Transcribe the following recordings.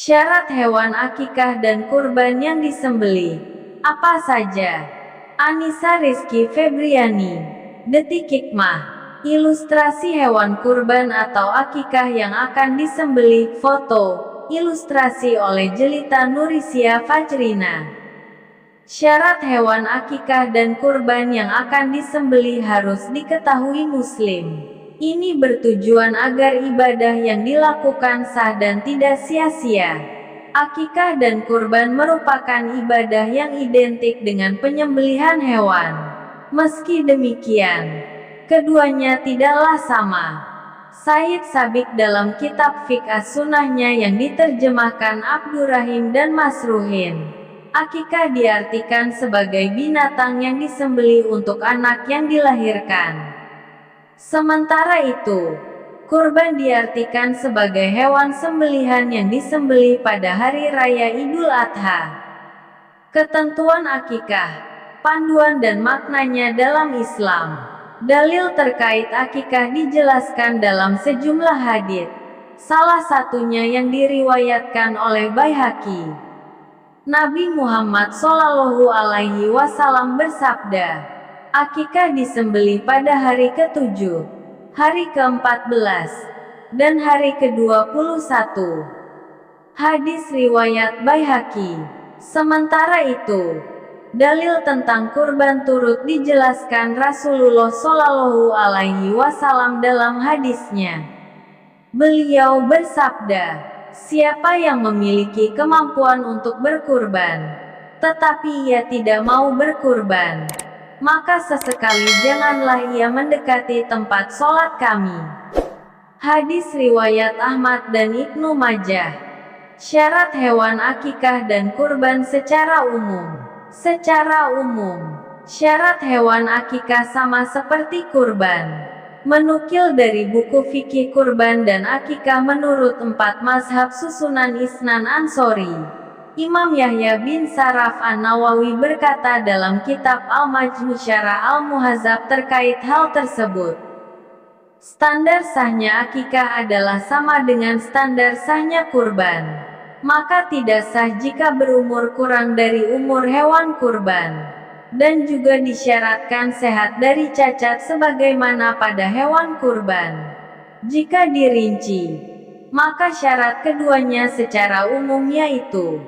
Syarat hewan akikah dan kurban yang disembelih. Apa saja? Anissa Rizky Febriani. Detik Hikmah. Ilustrasi hewan kurban atau akikah yang akan disembelih. Foto. Ilustrasi oleh Jelita Nurisia Fajrina. Syarat hewan akikah dan kurban yang akan disembelih harus diketahui Muslim. Ini bertujuan agar ibadah yang dilakukan sah dan tidak sia-sia. Akikah dan kurban merupakan ibadah yang identik dengan penyembelihan hewan. Meski demikian, keduanya tidaklah sama. Said Sabiq dalam kitab Fiqh As-Sunnahnya yang diterjemahkan Abdurrahim dan Masruhin, akikah diartikan sebagai binatang yang disembelih untuk anak yang dilahirkan. Sementara itu, kurban diartikan sebagai hewan sembelihan yang disembelih pada hari raya Idul Adha. Ketentuan akikah, panduan dan maknanya dalam Islam. Dalil terkait akikah dijelaskan dalam sejumlah hadits. Salah satunya yang diriwayatkan oleh Baihaqi. Nabi Muhammad SAW bersabda, akikah disembelih pada hari ke-7, hari ke-14, dan hari ke-21. Hadis riwayat Baihaqi. Sementara itu, dalil tentang kurban turut dijelaskan Rasulullah SAW dalam hadisnya. Beliau bersabda, siapa yang memiliki kemampuan untuk berkurban, tetapi ia tidak mau berkurban, maka sesekali janganlah ia mendekati tempat sholat kami. Hadis riwayat Ahmad dan Ibnu Majah. Syarat hewan akikah dan kurban secara umum. Secara umum, syarat hewan akikah sama seperti kurban. Menukil dari buku fikih kurban dan akikah menurut 4 mazhab susunan Isnan Ansori, Imam Yahya bin Saraf An-Nawawi berkata dalam kitab Al-Majmu' Syarah Al-Muhadzab terkait hal tersebut. Standar sahnya akikah adalah sama dengan standar sahnya kurban. Maka tidak sah jika berumur kurang dari umur hewan kurban. Dan juga disyaratkan sehat dari cacat sebagaimana pada hewan kurban. Jika dirinci, maka syarat keduanya secara umum yaitu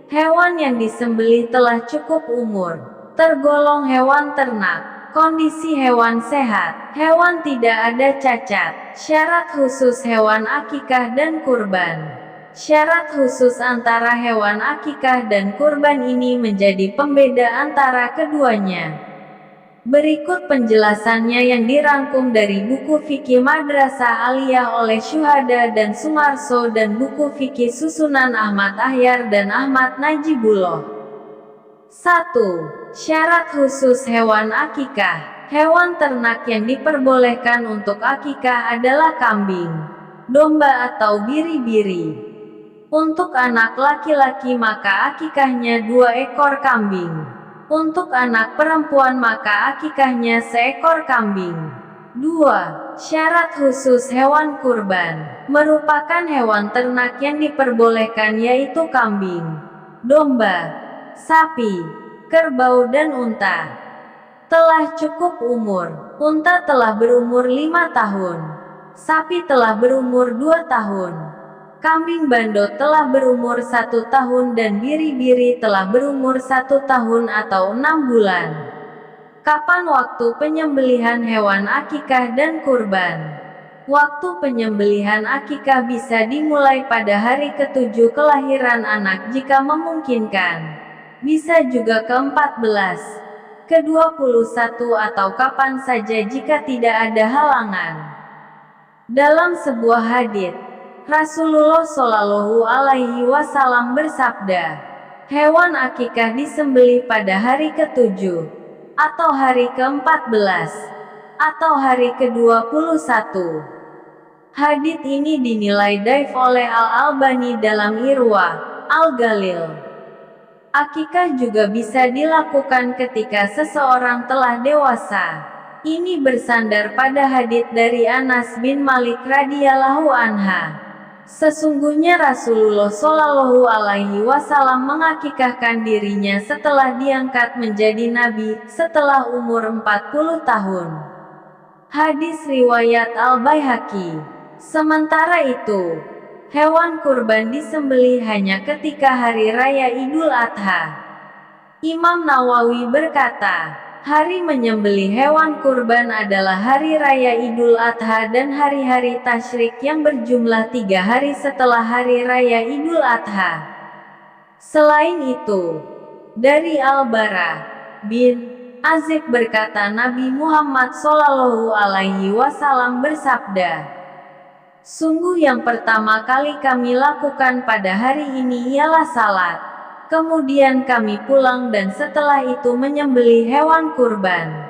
hewan yang disembelih telah cukup umur, tergolong hewan ternak, kondisi hewan sehat, hewan tidak ada cacat, syarat khusus hewan akikah dan kurban. Syarat khusus antara hewan akikah dan kurban ini menjadi pembeda antara keduanya. Berikut penjelasannya yang dirangkum dari buku fikih Madrasah Aliyah oleh Syuhada dan Sumarso dan buku fikih susunan Ahmad Ahyar dan Ahmad Najibullah. 1. Syarat khusus hewan akikah. Hewan ternak yang diperbolehkan untuk akikah adalah kambing, domba atau biri-biri. Untuk anak laki-laki maka akikahnya 2 ekor kambing. Untuk anak perempuan maka akikahnya seekor kambing. 2. Syarat khusus hewan kurban. Merupakan hewan ternak yang diperbolehkan yaitu kambing, domba, sapi, kerbau dan unta. Telah cukup umur. Unta telah berumur 5 tahun. Sapi telah berumur 2 tahun. Kambing bandot telah berumur 1 tahun dan biri-biri telah berumur 1 tahun atau 6 bulan. Kapan waktu penyembelihan hewan akikah dan kurban? Waktu penyembelihan akikah bisa dimulai pada hari ke-7 kelahiran anak jika memungkinkan. Bisa juga ke-14, ke-21 atau kapan saja jika tidak ada halangan. Dalam sebuah hadits, Rasulullah Shallallahu Alaihi Wasallam bersabda, hewan akikah disembelih pada hari ke-7, atau hari ke-14, atau hari ke-21. Hadits ini dinilai dhaif oleh Al-Albani dalam Irwa Al-Ghalil. Akikah juga bisa dilakukan ketika seseorang telah dewasa. Ini bersandar pada hadits dari Anas bin Malik radhiyallahu anha. Sesungguhnya Rasulullah Shallallahu Alaihi Wasallam mengakikahkan dirinya setelah diangkat menjadi nabi, setelah umur 40 tahun. Hadis riwayat Al-Baihaqi. Sementara itu, hewan kurban disembelih hanya ketika hari raya Idul Adha. Imam Nawawi berkata, hari menyembelih hewan kurban adalah hari raya Idul Adha dan hari-hari tasyrik yang berjumlah 3 hari setelah hari raya Idul Adha. Selain itu, dari Al-Bara bin Azib berkata Nabi Muhammad Shallallahu Alaihi Wasallam bersabda, sungguh yang pertama kali kami lakukan pada hari ini ialah salat. Kemudian kami pulang dan setelah itu menyembelih hewan kurban.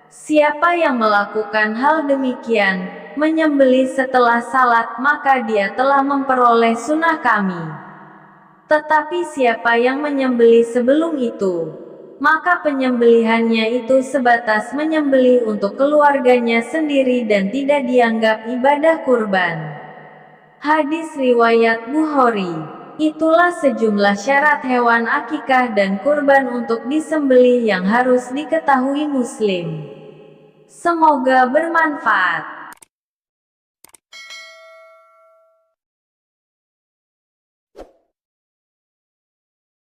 Siapa yang melakukan hal demikian, menyembelih setelah salat, maka dia telah memperoleh sunnah kami. Tetapi siapa yang menyembelih sebelum itu, maka penyembelihannya itu sebatas menyembelih untuk keluarganya sendiri dan tidak dianggap ibadah kurban. Hadis riwayat Bukhari. Itulah sejumlah syarat hewan akikah dan kurban untuk disembelih yang harus diketahui Muslim. Semoga bermanfaat.